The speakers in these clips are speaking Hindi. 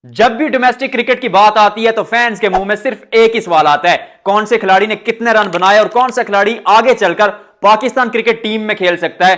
जब भी डोमेस्टिक क्रिकेट की बात आती है तो फैंस के मुंह में सिर्फ एक ही सवाल आता है, कौन से खिलाड़ी ने कितने रन बनाए और कौन सा खिलाड़ी आगे चलकर पाकिस्तान क्रिकेट टीम में खेल सकता है।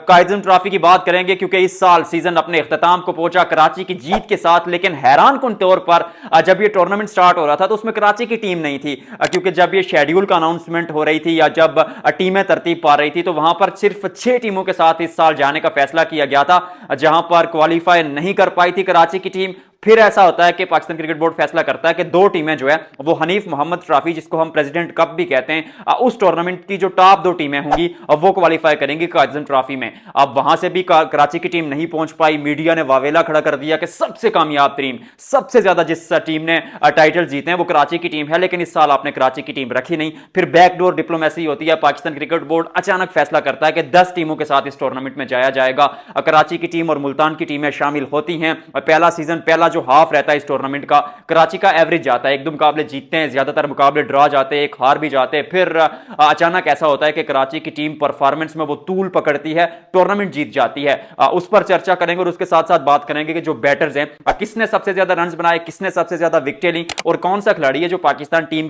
काइजन ट्रॉफी की बात करेंगे क्योंकि इस साल सीजन अपने इख्तिताम को पहुंचा कराची की जीत के साथ, लेकिन हैरान कुन तौर पर जब ये टूर्नामेंट स्टार्ट हो रहा था तो उसमें कराची की टीम नहीं थी, क्योंकि जब ये शेड्यूल का अनाउंसमेंट हो रही थी या जब टीमें तरतीब पा रही थी तो वहां पर सिर्फ 6 टीमों के साथ इस साल जाने का फैसला किया गया था, जहां पर क्वालिफाई नहीं कर पाई थी कराची की टीम। फिर ऐसा होता है कि पाकिस्तान क्रिकेट बोर्ड फैसला करता है कि दो टीमें जो है वो हनीफ मोहम्मद ट्रॉफी, जिसको हम प्रेसिडेंट कप भी कहते हैं, उस टूर्नामेंट की जो टॉप दो टीमें होंगी वो क्वालिफाई करेंगी काइजन ट्रॉफी में। अब वहां से भी कराची की टीम नहीं पहुंच पाई। मीडिया ने वावेला खड़ा कर दिया कि सबसे कामयाब टीम, सबसे ज्यादा जिस टीम ने टाइटल जीते हैं वो कराची की टीम है, लेकिन इस साल आपने कराची की टीम रखी नहीं। फिर बैकडोर डिप्लोमेसी होती है, पाकिस्तान क्रिकेट बोर्ड अचानक फैसला करता है कि 10 टीमों के साथ इस टूर्नामेंट में जाया जाएगा। कराची की टीम और मुल्तान की टीमें शामिल होती हैं। पहला सीजन, पहला जो हाफ रहता है इस टूर्नामेंट का, कराची का एवरेज जाता है, एक दो मुकाबले जीतते हैं, ज्यादातर मुकाबले ड्रॉ जाते हैं, एक हार भी जाते हैं। फिर अचानक ऐसा होता है कि कराची की टीम परफॉर्मेंस में वो तूल पकड़ती है, टूर्नामेंट जीत जाती है। उस पर चर्चा करेंगे और उसके साथ साथ बात करेंगे कि जो बैटर्स हैं, किसने सबसे ज्यादा रन बनाए, किसने सबसे ज्यादा विकेटें ली और कौन सा खिलाड़ी है जो पाकिस्तान टीम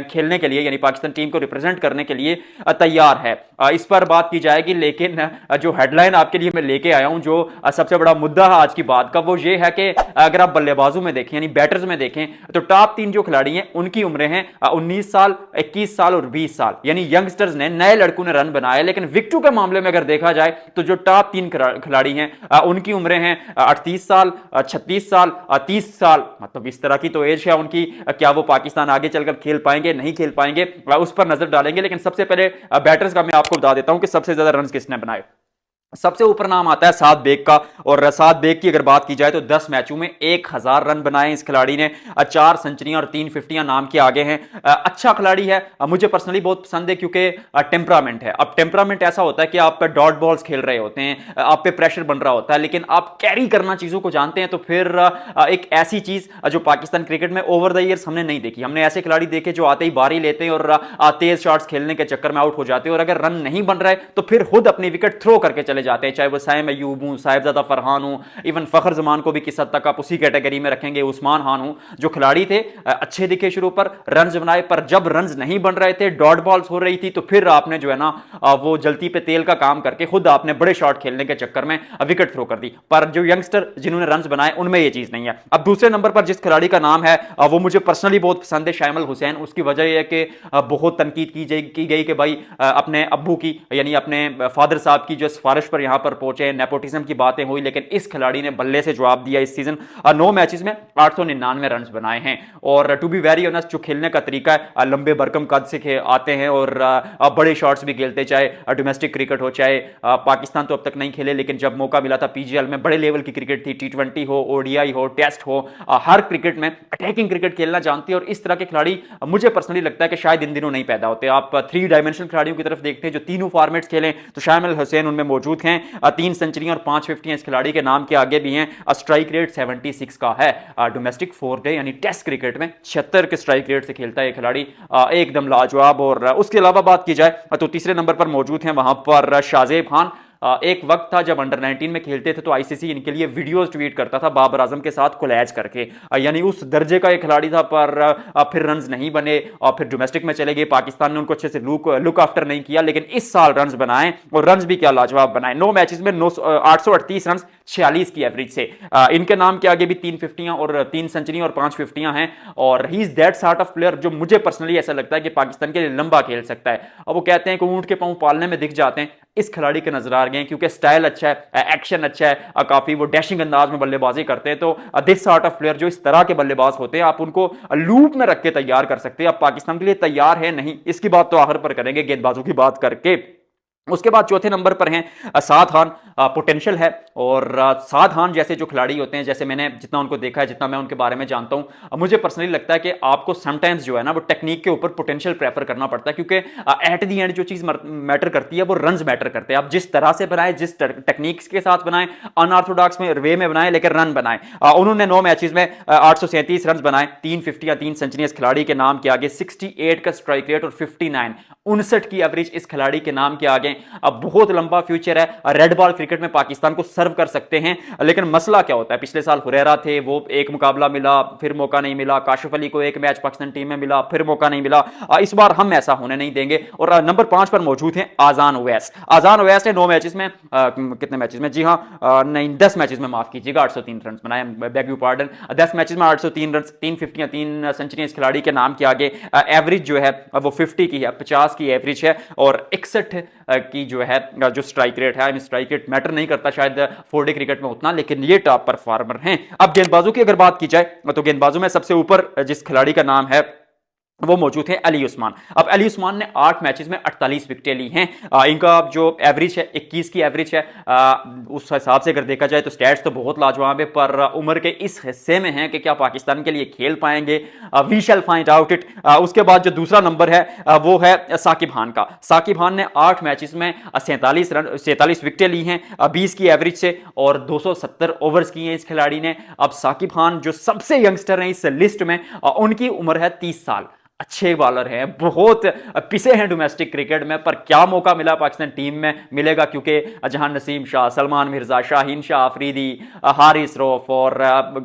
खेलने के लिए यानी पाकिस्तान टीम को रिप्रेजेंट करने के लिए तैयार है। इस पर बात की जाएगी, लेकिन जो हेडलाइन आपके लिए मैं लेके आया हूं, जो सबसे बड़ा मुद्दा है आज की बात का, वो ये है कि अगर आप बल्लेबाजों में देखें यानी बैटर्स में देखें तो टॉप 3 जो खिलाड़ी हैं उनकी उम्रें हैं 19 साल, 21 साल और 20 साल, यानी यंगस्टर्स ने, नए लड़कों ने रन बनाए। लेकिन विकेटों के मामले में अगर देखा जाए तो जो टॉप 3 खिलाड़ी हैं उनकी उम्रें हैं 38 साल, 36 साल, 30 साल, मतलब इस तरह की तो एज है उनकी। क्या वो पाकिस्तान आगे चलकर खेल पाएंगे, नहीं खेल पाएंगे, उस पर नजर डालेंगे। लेकिन सबसे पहले बैटर्स का मैं आपको बता देता हूं कि सबसे ज्यादा रन किसने बनाए। सबसे ऊपर नाम आता है साद बेग का, और साद बेग की अगर बात की जाए तो 10 मैचों में 1000 रन बनाए इस खिलाड़ी ने, 4 सेंचुरियां और 3 फिफ्टियां नाम के आगे हैं। अच्छा खिलाड़ी है, मुझे पर्सनली बहुत पसंद है क्योंकि टेम्परामेंट है। अब टेम्परामेंट ऐसा होता है कि आप पे डॉट बॉल्स खेल रहे होते हैं, आप पे प्रेशर बन रहा होता है, लेकिन आप कैरी करना चीजों को जानते हैं। तो फिर एक ऐसी चीज जो पाकिस्तान क्रिकेट में ओवर द ईयर्स हमने नहीं देखी। हमने ऐसे खिलाड़ी देखे जो आते ही बारी लेते हैं और तेज शॉट्स खेलने के चक्कर में आउट हो जाते हैं, और अगर रन नहीं बन रहा है तो फिर खुद अपनी विकेट थ्रो करके चले जाते हैं, चाहे वो साइम अयूब हूं, साहिबजादा फरहान हूं, इवन फखर जमान को भी किस हद तक आप उसी कैटेगरी में रखेंगे, उस्मान खान हूं, जो खिलाड़ी थे अच्छे दिखे शुरू पर, रन्स बनाए, पर जब रन्स नहीं बन रहे थे, डॉट बॉल्स हो रही थी, तो फिर आपने जो है ना वो जलती पे तेल का काम करके खुद आपने बड़े शॉट खेलने के चक्कर में विकेट थ्रो कर दी। पर जो यंगस्टर जिन्होंने रन्स बनाए उनमें यह चीज नहीं है। अब दूसरे नंबर पर जिस खिलाड़ी का नाम है वो मुझे पर्सनली बहुत पसंद है, शामिल हुसैन। उसकी वजह यह है कि बहुत तनकीद की गई कि भाई अपने अब्बू की यानी अपने फादर साहब की जो सिफारिश पर यहां पर पहुंचे, नेपोटिज्म की बातें हुई, लेकिन इस खिलाड़ी ने बल्ले से जवाब दिया। इस सीजन 9 मैचेस में 899 रन बनाए हैं, और टू बी वेरी ऑनेस्ट जो खेलने का तरीका है, लंबे बरकम कद से आते हैं और बड़े शॉट्स भी खेलते, चाहे डोमेस्टिक क्रिकेट हो, चाहे पाकिस्तान तो अब तक नहीं खेले, लेकिन जब मौका मिला था पीजीएल में बड़े लेवल की क्रिकेट थी, T20 हो, ओडीआई हो, टेस्ट हो, हर क्रिकेट में अटैकिंग क्रिकेट खेलना जानती है। और इस तरह के खिलाड़ी मुझे पर्सनली लगता है कि शायद इन दिनों नहीं पैदा होते। आप 3 डायमेंशनल खिलाड़ियों की तरफ देखते हैं जो तीनों फॉर्मेट्स खेलें, तो शामिल हुसैन उनमें मौजूद हैं। 3 सेंचुरी और 5 फिफ्टियां इस खिलाड़ी के नाम के आगे भी हैं। स्ट्राइक रेट 76 का है। डोमेस्टिक 4 डे यानी टेस्ट क्रिकेट में 76 के स्ट्राइक रेट से खेलता है ये खिलाड़ी, एकदम लाजवाब। और उसके अलावा बात की जाए तो तीसरे नंबर पर मौजूद हैं वहां पर शाहजेब खान। एक वक्त था जब अंडर 19 में खेलते थे तो आईसीसी इनके लिए वीडियोस ट्वीट करता था बाबर आजम के साथ कोलैज करके, यानी उस दर्जे का एक खिलाड़ी था। पर फिर रन्स नहीं बने और फिर डोमेस्टिक में चले गए, पाकिस्तान ने उनको अच्छे से लुक आफ्टर नहीं किया, लेकिन इस साल रन्स बनाए और रन्स भी क्या लाजवाब बनाए। 9 मैचेस में 838 रन 46 की एवरेज से। इनके नाम के आगे भी 3 फिफ्टियां और 3 सेंचुरी और 5 फिफ्टियां हैं, और he is that sort of player जो मुझे पर्सनली ऐसा लगता है कि पाकिस्तान के लिए लंबा खेल सकता है। अब वो कहते हैं कि ऊंट के पांव पालने में दिख जाते हैं, इस खिलाड़ी के नजर आ गए क्योंकि स्टाइल अच्छा है, एक्शन अच्छा है, काफी वो डैशिंग अंदाज में बल्लेबाजी करते हैं। तो दिस सॉर्ट ऑफ प्लेयर जो इस तरह के बल्लेबाज होते हैं, आप उनको लूप में रख के तैयार कर सकते हैं। आप पाकिस्तान के लिए तैयार है नहीं, इसकी बात तो आखिर पर करेंगे गेंदबाजों की बात करके। उसके बाद चौथे नंबर पर हैं साद खान। पोटेंशियल है, और साद खान जैसे जो खिलाड़ी होते हैं, जैसे मैंने जितना उनको देखा है, जितना मैं उनके बारे में जानता हूं, मुझे पर्सनली लगता है कि आपको समटाइम्स जो है ना वो टेक्निक के ऊपर पोटेंशियल प्रेफर करना पड़ता है, क्योंकि एट दी एंड जो चीज मैटर करती है वो रन्स मैटर करते हैं। आप जिस तरह से बनाए, जिस टेक्निक्स के साथ बनाए, अनऑर्थोडॉक्स में वे में बनाए, लेकिन रन बनाए। उन्होंने 9 मैचेस में 837 रन बनाए, 3 फिफ्टियां, 3 सेंचुरी इस खिलाड़ी के नाम के आगे, 68 का स्ट्राइक रेट और 59 की एवरेज इस खिलाड़ी के नाम के आगे। अब बहुत लंबा फ्यूचर है, रेड बॉल क्रिकेट में पाकिस्तान को सर्व कर सकते हैं। लेकिन मसला क्या होता है, पिछले साल हुरैरा थे, वो एक मुकाबला मिला, फिर मौका नहीं मिला। काशिफ अली को एक मैच पाकिस्तान टीम में मिला, फिर मौका नहीं मिला। इस बार हम ऐसा होने नहीं देंगे। और नंबर 5 पर मौजूद हैं आजान ओवैस। आजान ओवैस ने 9 मैचेस में कितने मैचेस में, जी हां, नहीं 10 मैचेस में, माफ कीजिएगा, 803 रन बनाए, बेग यू पार्डन, 10 मैचेस में 803 रन, 3 फिफ्टियां, 3 सेंचुरी इस खिलाड़ी के नाम के आगे। एवरेज जो है वो 50 की है, 50 की एवरेज है, और 61 की जो है जो स्ट्राइक रेट है। स्ट्राइक रेट मैटर नहीं करता शायद 4डे क्रिकेट में उतना, लेकिन ये टॉप परफॉर्मर हैं। अब गेंदबाजों की अगर बात की जाए तो गेंदबाजों में सबसे ऊपर जिस खिलाड़ी का नाम है वो मौजूद है अली उस्मान। अब अली उस्मान ने 8 मैचेस में 48 विकेटें ली हैं। इनका जो एवरेज है 21 की एवरेज है। उस हिसाब से अगर देखा जाए तो स्टैट्स तो बहुत लाजवाब है, पर उम्र के इस हिस्से में है कि क्या पाकिस्तान के लिए खेल पाएंगे, we shall find out it. उसके बाद जो दूसरा नंबर है वो है साकिब खान का। साकिब खान ने 8 मैचेस में 47 विकेटें ली हैं 20 की एवरेज से, और 270 ओवर्स किए इस खिलाड़ी ने। अब साकिब खान जो सबसे यंगस्टर हैं इस लिस्ट में, उनकी उम्र है 30 साल। अच्छे बॉलर हैं, बहुत पिसे हैं डोमेस्टिक क्रिकेट में, पर क्या मौका मिला पाकिस्तान टीम में, मिलेगा, क्योंकि जहां नसीम शाह, सलमान मिर्जा, शाहीन शाह अफरीदी, हारिस रऊफ और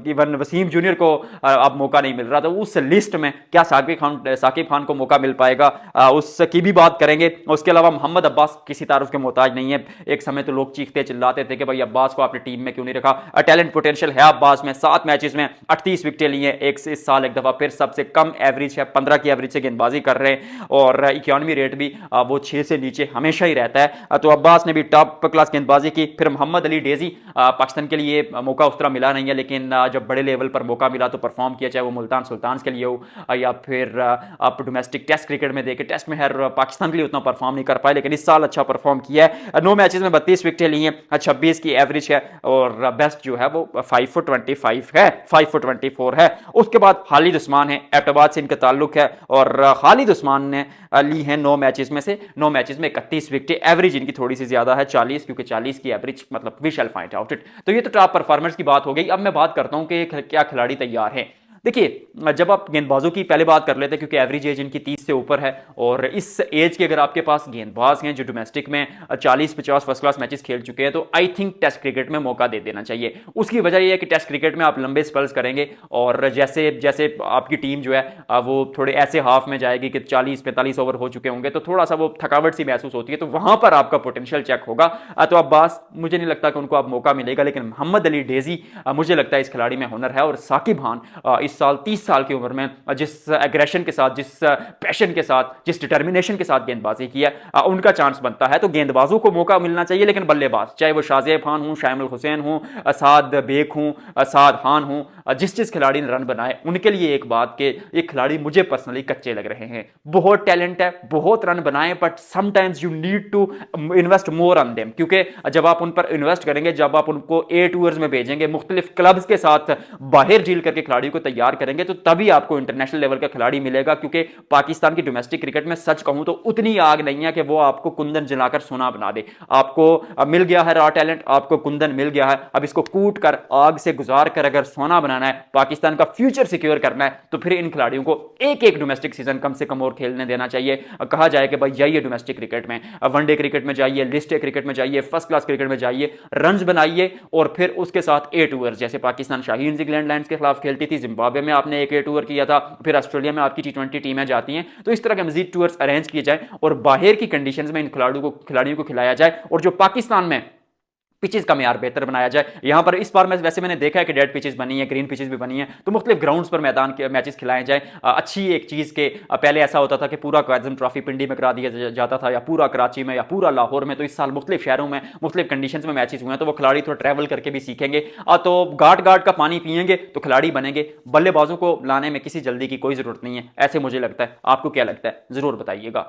इवन वसीम जूनियर को अब मौका नहीं मिल रहा, तो उस लिस्ट में क्या साकिब खान को मौका मिल पाएगा, उसकी भी बात करेंगे। उसके अलावा मोहम्मद अब्बास किसी तारुफ के मोहताज नहीं है। एक समय तो लोग चीखते चिल्लाते थे कि भाई अब्बास को आपने टीम में क्यों नहीं रखा। टैलेंट पोटेंशियल है अब्बास में। 7 मैचेस में 38 विकेटें ली हैं, इस साल एक दफा फिर सबसे कम एवरेज है, 15 की एवरेज से गेंदबाजी कर रहे हैं, और इकोनॉमी रेट भी वो 6 से नीचे हमेशा ही रहता है। तो अब्बास ने भी टॉप क्लास गेंदबाजी की। फिर मोहम्मद अली डेजी, पाकिस्तान के लिए मौका उस तरह मिला नहीं है, लेकिन जब बड़े लेवल पर मौका मिला तो परफॉर्म किया, चाहे वो मुल्तान सुल्तान्स के लिए हो या फिर आप डोमेस्टिक टेस्ट क्रिकेट में देखें। टेस्ट में हर पाकिस्तान के लिए उतना परफॉर्म नहीं कर पाए, लेकिन इस साल अच्छा परफॉर्म किया है। 9 मैचेस में 32 विकेटें ली हैं, 26 की एवरेज है, और बेस्ट जो है वो 5 फुट 25 है, 5 फुट 24 है। उसके बाद खालिद उस्मान है, एबटाबाद से इनका ताल्लुक है, और खालिद उस्मान ने ली है 9 मैचेस में से 9 मैचेस में 31 विकेटें। एवरेज इनकी थोड़ी सी ज्यादा है, 40, क्योंकि 40 की एवरेज, मतलब we shall find out it. तो ये तो टॉप परफॉर्मेंस की बात हो गई। अब मैं बात करता हूं कि क्या खिलाड़ी तैयार हैं। देखिए, जब आप गेंदबाजों की पहले बात कर लेते हैं, क्योंकि एवरेज एज इनकी 30 से ऊपर है, और इस एज के अगर आपके पास गेंदबाज हैं जो डोमेस्टिक में 40-50 फर्स्ट क्लास मैचेस खेल चुके हैं, तो आई थिंक टेस्ट क्रिकेट में मौका दे देना चाहिए। उसकी वजह यह है कि टेस्ट क्रिकेट में आप लंबे स्पेल्स करेंगे, और जैसे जैसे आपकी टीम जो है वो थोड़े ऐसे हाफ में जाएगी कि 40-45 ओवर हो चुके होंगे, तो थोड़ा सा वो थकावट सी महसूस होती है, तो वहां पर आपका पोटेंशियल चेक होगा। तो अब्बास, मुझे नहीं लगता कि उनको अब मौका मिलेगा, लेकिन मोहम्मद अली डेजी, मुझे लगता है इस खिलाड़ी में हुनर है। और साकिब खान इस साल 30 साल की उम्र में जिस एग्रेशन के साथ, जिस पैशन के साथ, जिस डिटर्मिनेशन के साथ गेंदबाजी की है, उनका चांस बनता है। तो गेंदबाजों को मौका मिलना चाहिए, लेकिन बल्लेबाज, चाहे वो शाज़ेब खान हो, शामिल हुसैन हो, साद बेग हो, साद खान हो, जिस खिलाड़ी ने रन बनाए, उनके लिए एक बात कि एक खिलाड़ी मुझे पर्सनली कच्चे लग रहे हैं। बहुत टैलेंट है, बहुत रन बनाए, but sometimes you need to invest more on them, क्योंकि जब आप उन पर इन्वेस्ट करेंगे, जब आप उनको ए टूर्स में भेजेंगे, मुख्तलिफ क्लब्स के साथ बाहर डील करके खिलाड़ियों को तैयार करेंगे, तो तभी आपको इंटरनेशनल लेवल का खिलाड़ी मिलेगा। क्योंकि पाकिस्तान की डोमेस्टिक क्रिकेट में सच कहूं तो उतनी आग नहीं है कि वो आपको कुंदन जलाकर सोना बना दे। आपको मिल गया है रॉ टैलेंट, आपको कुंदन मिल गया है, अब इसको कूट कर, आग से गुजार कर अगर सोना बनाना है, पाकिस्तान का फ्यूचर सिक्योर करना है, तो फिर इन खिलाड़ियों को एक एक डोमेस्टिक सीजन कम से कम और खेलने देना चाहिए। कहा जाए कि भाई जाइए डोमेस्टिक क्रिकेट में, वनडे क्रिकेट में जाइए, लिस्ट क्रिकेट में जाइए, फर्स्ट क्लास क्रिकेट में जाइए, रन बनाइए, और फिर उसके साथ ए टूर्स, जैसे पाकिस्तान शाहीन इंग्लैंड लायंस के खिलाफ खेलती थी, जिम्बाब्वे में आपने एक ए टूर किया था, फिर ऑस्ट्रेलिया में आपकी T20 टीमें जाती हैं। तो इस तरह के मजीद टूर्स अरेंज किए जाए, और बाहर की कंडीशंस में इन खिलाड़ियों को खिलाया जाए, और जो पाकिस्तान में पिचेस का मेयार बेहतर बनाया जाए। यहां पर इस बार में वैसे मैंने देखा है कि डेड पिचेस बनी है, ग्रीन पिचेस भी बनी है, तो मुख्तलिफ ग्राउंड्स पर मैदान के मैचेस खिलाए जाए। अच्छी एक चीज़ के पहले ऐसा होता था कि पूरा कायज़म ट्रॉफी पिंडी में करा दिया जाता था, या पूरा कराची में, या पूरा लाहौर में। तो इस साल मुख्तलिफ शहरों में मुख्तलिफ कंडीशंस में मैचेस हुए हैं, तो वो खिलाड़ी थोड़ा ट्रैवल करके भी सीखेंगे, तो गाट का पानी पियेंगे तो खिलाड़ी बनेंगे। बल्लेबाजों को लाने में किसी जल्दी की कोई ज़रूरत नहीं है, ऐसे मुझे लगता है। आपको क्या लगता है, ज़रूर बताइएगा।